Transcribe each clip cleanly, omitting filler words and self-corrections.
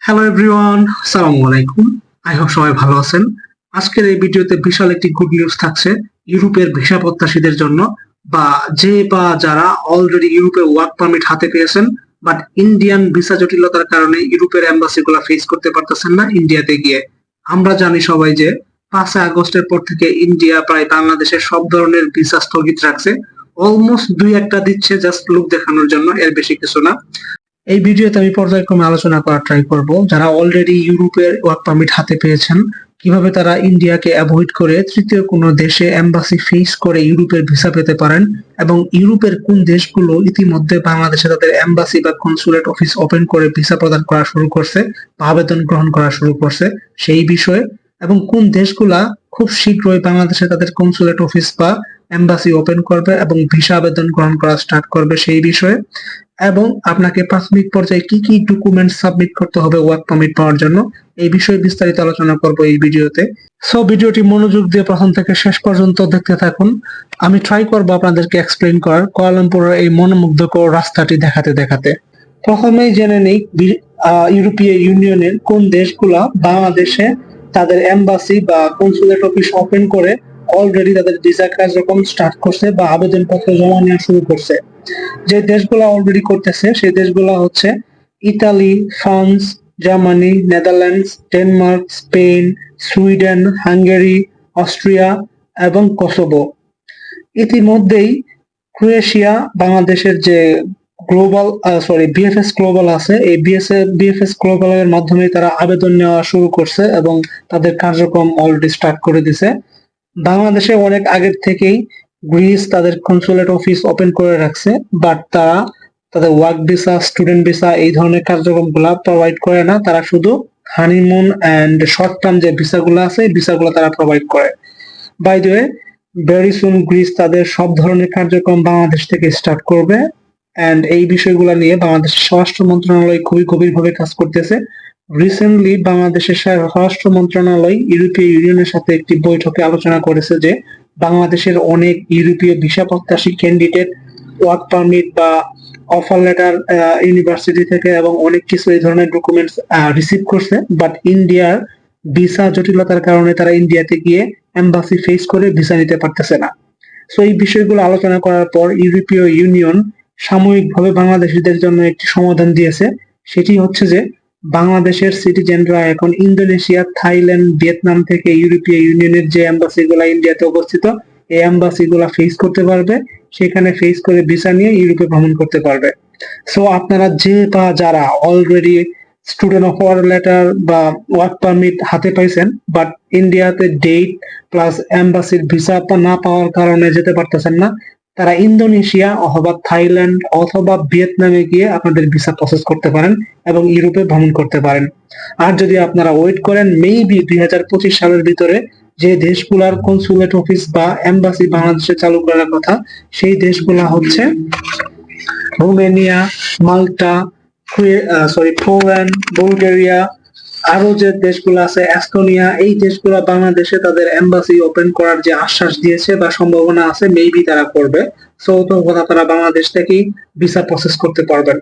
Hello everyone, আসসালামু আলাইকুম। I hope সবাই ভালো আছেন। আজকের এই ভিডিওতে বিশাল একটি গুড নিউজ থাকছে ইউরোপের ভিসা প্রত্যাশীদের জন্য, বা যারা অলরেডি ইউরোপের ওয়ার্ক পারমিট হাতে পেয়েছেন, বাট ইন্ডিয়ান ভিসা জটিলতার কারণে ইউরোপের এম্বাসিগুলো ফেস করতে পারতেছেন না ইন্ডিয়াতে গিয়ে। আমরা জানি সবাই যে 5 আগস্টের পর থেকে ইন্ডিয়া প্রায় বাংলাদেশের সব ধরনের ভিসা স্থগিত রাখছে। অলমোস্ট দুই একটা দিচ্ছে জাস্ট লুক দেখানোর জন্য, এর বেশি কিছু না। এই ভিডিওতে আমি পর্যায়ক্রমে আলোচনা করার ট্রাই করব যারা অলরেডি ইউরোপের ওয়ার্ক পারমিট হাতে পেয়েছেন কিভাবে তারা ইন্ডিয়াকে অ্যাভয়েড করে তৃতীয় কোনো দেশে এম্বাসি ফেস করে ইউরোপের ভিসা পেতে পারেন, এবং ইউরোপের কোন দেশগুলো ইতিমধ্যে বাংলাদেশে তাদের এম্বাসি বা কনসুলেট অফিস ওপেন করে ভিসা প্রদান করা শুরু করছে বা আবেদন গ্রহণ করা শুরু করছে সেই বিষয়ে, এবং কোন দেশগুলা খুব শীঘ্রই বাংলাদেশে তাদের কনসুলেট অফিস বা এম্বাসি ওপেন করবে এবং ভিসা আবেদন গ্রহণ করা স্টার্ট করবে সেই বিষয়ে, এবং আপনাকে প্রাথমিক পর্যায়ে কি কি ডকুমেন্ট সাবমিট করতে হবে ওয়ার্ক পারমিট পাওয়ার জন্য এই বিষয়ে বিস্তারিত আলোচনা করব এই ভিডিওতে। সো ভিডিওটি মনোযোগ দিয়ে প্রথম থেকে শেষ পর্যন্ত দেখতে থাকুন। আমি ট্রাই করব আপনাদেরকে এক্সপ্লেইন করার কুয়ালালামপুরের এই মনোমুগ্ধকর রাস্তাটি দেখাতে দেখাতে। প্রথমেই জেনে নেই ইউরোপীয় ইউনিয়নের কোন দেশগুলা বাংলাদেশে তাদের এম্বাসি বা কনসুলেট অফিস ওপেন করে অলরেডি তাদের ভিসা কার্যক্রম স্টার্ট করছে বা আবেদনপত্র জমা নেওয়া শুরু করছে। যে দেশগুলো অলরেডি করতেছে সেই দেশগুলো হচ্ছে Italy, France, Germany, Netherlands, Denmark, Spain, Sweden, Hungary, Austria এবং কসোভো। ইতিমধ্যেই ক্রোয়েশিয়া বাংলাদেশের যে বিএফএস গ্লোবাল আছে, এই বিএফএস গ্লোবাল এর মাধ্যমে তারা আবেদন নেওয়া শুরু করছে এবং তাদের কার্যক্রম অলরেডি স্টার্ট করে দিছে। বাংলাদেশে অনেক আগের থেকেই গ্রিস তাদের কনসুলেট অফিস ওপেন করে রাখছে, বাট তারা তাদের ওয়ার্ক ভিসা, স্টুডেন্ট ভিসা এই ধরনের কার্যক্রমগুলা প্রোভাইড করে না। তারা শুধু হানিমুন এন্ড শর্ট টার্ম যে ভিসাগুলো আছে এই ভিসাগুলো তারা প্রোভাইড করে। By the way, very soon Greece তাদের সব ধরনের কার্যক্রম বাংলাদেশ থেকে স্টার্ট করবে, এন্ড এই বিষয়গুলো নিয়ে বাংলাদেশের স্বরাষ্ট্র মন্ত্রণালয় খুবই গভীরভাবে কাজ করতেছে। রিসেন্টলি বাংলাদেশের স্বরাষ্ট্র মন্ত্রণালয় ইউরোপীয় ইউনিয়নের সাথে একটি বৈঠকে আলোচনা করেছে যে বাংলাদেশের অনেক ইউরোপীয় ভিসা প্রত্যাশী ক্যান্ডিডেট ওয়ার্ক পারমিট বা অফার লেটার ইউনিভার্সিটি থেকে এবং অনেক কিছু এই ধরনের ডকুমেন্টস রিসিভ করছে, বাট ইন্ডিয়ার ভিসা জটিলতার কারণে তারা ইন্ডিয়াতে গিয়ে এম্বাসি ফেস করে ভিসা নিতে পারতেছে না। সো এই বিষয়গুলো আলোচনা করার পর ইউরোপীয় ইউনিয়ন সাময়িকভাবে বাংলাদেশিদের জন্য একটি সমাধান দিয়েছে। সেটি হচ্ছে যে বাংলাদেশের সিটিজেনরা এখন ইন্দোনেশিয়া, থাইল্যান্ড, ভিয়েতনাম থেকে ইউরোপীয় ইউনিয়নের যে এম্বাসি গুলা ইন্ডিয়াতে অবস্থিত এই এম্বাসি গুলা ফেস করতে পারবে, সেখানে ফেস করে ভিসা নিয়ে ইউরোপে ভ্রমণ করতে পারবে। সো আপনারা যারা অলরেডি স্টুডেন্ট অফার লেটার বা ওয়ার্ক পারমিট হাতে পাইছেন বাট ইন্ডিয়াতে ডেট প্লাস এম্বাসির ভিসা না পাওয়ার কারণে যেতে পারতেছেন না, তারা ইন্দোনেশিয়া অথবা থাইল্যান্ড অথবা ভিয়েতনামে গিয়ে আপনাদের ভিসা প্রসেস করতে পারেন এবং ইউরোপে ভ্রমণ করতে পারেন। আর যদি আপনারা ওয়েট করেন মেবি 2025 সালের ভিতরে যে দেশগুলার কনসুলেট অফিস বা এম্বাসি বাংলাদেশে চালু করার কথা সেই দেশগুলা হচ্ছে রোমেনিয়া, মাল্টা, পোল্যান্ড, বুলগেরিয়া, আরো যে দেশগুলো আছে এস্তোনিয়া, এই দেশগুলো বাংলাদেশে তাদের এম্বাসি ওপেন করার যে আশ্বাস দিয়েছে বা সম্ভাবনা আছে মেবি তারা করবে। সো কথা তারা বাংলাদেশ থেকেই ভিসা প্রসেস করতে পারবেন।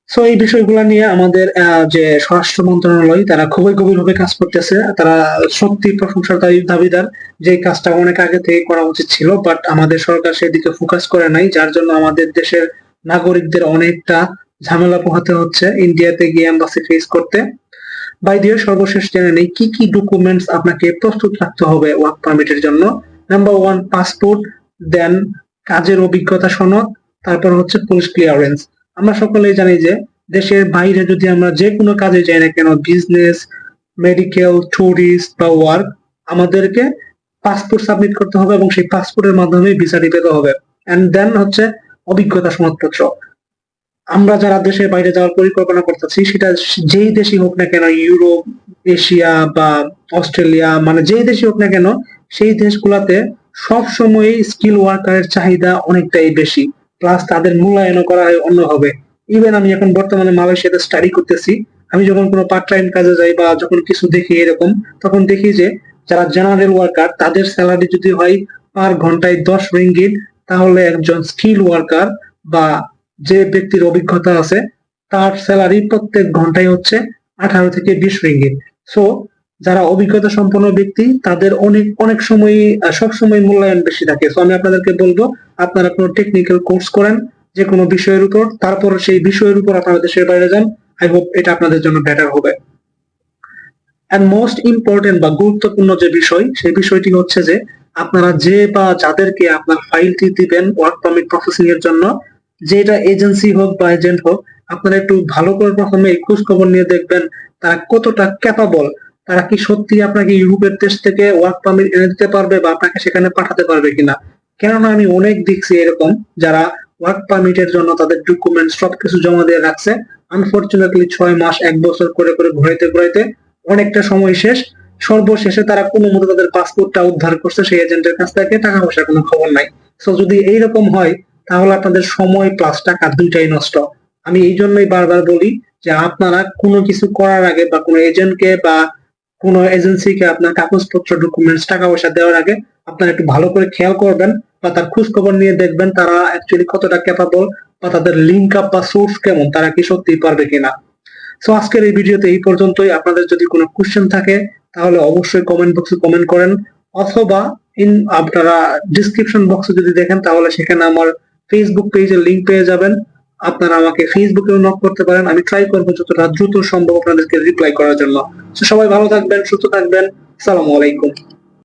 সো এই বিষয়গুলো নিয়ে আমাদের যে স্বরাষ্ট্র মন্ত্রণালয় তারা খুবই গভীরভাবে কাজ করতেছে। তারা সত্যি প্রশংসার দাবিদার, যে কাজটা অনেক আগে থেকে করা উচিত ছিল, বাট আমাদের সরকার সেদিকে ফোকাস করে নাই, যার জন্য আমাদের দেশের নাগরিকদের অনেকটা ঝামেলা পোহাতে হচ্ছে ইন্ডিয়াতে গিয়ে এম্বাসি ফেস করতে। বাই দিয়ে সর্বশেষ জেনে নেই কি কি ডকুমেন্টস আপনাকে প্রস্তুত রাখতে হবে ওয়ার্ক পারমিটের জন্য। নাম্বার 1, পাসপোর্ট, দেন কাজের অভিজ্ঞতা সনদ, তারপর হচ্ছে পুলিশ ক্লিয়ারেন্স। আমরা সকলেই জানি যে দেশের বাইরে যদি আমরা যে কোনো কাজে যাই না কেন, বিজনেস, মেডিকেল, ট্যুরিস্ট বা ওয়ার্ক, আমাদেরকে পাসপোর্ট সাবমিট করতে হবে এবং সেই পাসপোর্টের মাধ্যমে ভিসাটি পেতে হবে। এন্ড দেন হচ্ছে অভিজ্ঞতা সনদপত্র। আমরা যারা দেশের বাইরে যাওয়ার পরিকল্পনা করতেছি সেটা যেই দেশই হোক না কেন, ইউরোপ, এশিয়া বা অস্ট্রেলিয়া, মানে যেই দেশই হোক না কেন, সেই দেশগুলাতে সব সময় স্কিল ওয়ার্কারের চাহিদা অনেকটাই বেশি, প্লাস তাদের মূল্যায়নও করা হয় অন্যভাবে। ইভেন আমি এখন বর্তমানে মালয়েশিয়াতে স্টাডি করতেছি, আমি যখন কোনো পার্ট টাইম কাজে যাই বা যখন কিছু দেখি এরকম, তখন দেখি যে যারা জেনারেল ওয়ার্কার তাদের স্যালারি যদি হয় পার ঘন্টায় 10 রিঙ্গিট, তাহলে একজন স্কিল ওয়ার্কার বা যে ব্যক্তির অভিজ্ঞতা আছে তার স্যালারি প্রত্যেক ঘন্টায় হচ্ছে 18 থেকে 20 রিঙ্গিত। সো যারা অভিজ্ঞতা সম্পন্ন ব্যক্তি তাদের অনেক অনেক সময় সব সময় মূল্যায়ন বেশি থাকে। সো আমি আপনাদেরকে বলবো আপনারা কোনো টেকনিক্যাল কোর্স করেন যে কোনো বিষয়ের উপর, তারপর সেই বিষয়ের উপর আপনারা দেশের বাইরে যান। আই হোপ এটা আপনাদের জন্য বেটার হবে। এন্ড মোস্ট ইম্পর্টেন্ট বা গুরুত্বপূর্ণ যে বিষয়, সেই বিষয়টি হচ্ছে যে আপনারা যে বা যাদেরকে আপনার ফাইলটি দিবেন ওয়ার্ক পারমিট প্রসেসিং এর জন্য, যেটা এজেন্সি হোক বা এজেন্ট হোক, আপনারা একটু ভালো করে প্রথমে খোঁজ খবর নিয়ে দেখবেন তারা কতটা ক্যাপাবল। তারা কি সত্যি আপনাকে ইউরোপের দেশ থেকে ওয়ার্ক পারমিট এনে দিতে পারবে বা আপনাকে সেখানে পাঠাতে পারবে কিনা। কেননা আমি অনেক দেখছি এরকম যারা ওয়ার্ক পারমিটের জন্য তাদের ডকুমেন্ট সবকিছু জমা দিয়ে রাখছে, আনফরচুনেটলি 6 মাস 1 বছর করে করে ঘুরাইতে ঘুরাইতে অনেকটা সময় শেষ। সর্বশেষে তারা কোনো মতো তাদের পাসপোর্টটা উদ্ধার করছে সেই এজেন্টের কাছ থেকে, টাকা পয়সার কোনো খবর নাই। সো যদি এইরকম হয় তাহলে আপনাদের সময় প্লাস টাকা দুইটাই নষ্ট। আমি এই জন্যই বারবার বলি যে আপনারা কোনো কিছু করার আগে বা কোনো এজেন্টকে বা কোনো এজেন্সিকে আপনার কাগজপত্র ডকুমেন্টস টাকা পয়সা দেওয়ার আগে আপনারা একটু ভালো করে খেয়াল করবেন বা তার খোঁজ খবর নিয়ে দেখবেন তারা অ্যাকচুয়ালি কতটা ক্যাপাবল বা তাদের লিঙ্ক আপ বা সোর্স কেমন, তারা কি সত্যি পারবে কিনা। সো আজকের এই ভিডিওতে এই পর্যন্তই। আপনাদের যদি কোনো কোশ্চেন থাকে তাহলে অবশ্যই কমেন্ট বক্সে কমেন্ট করেন, অথবা আপনারা ডিসক্রিপশন বক্সে যদি দেখেন তাহলে সেখানে আমার ফেসবুক পেজের লিংক পেয়ে যাবেন। আপনারা আমাকে ফেসবুকেও নক করতে পারেন, আমি ট্রাই করবো যতটা দ্রুত সম্ভব আপনাদেরকে রিপ্লাই করার জন্য। তো সবাই ভালো থাকবেন, সুস্থ থাকবেন। আসসালামু আলাইকুম।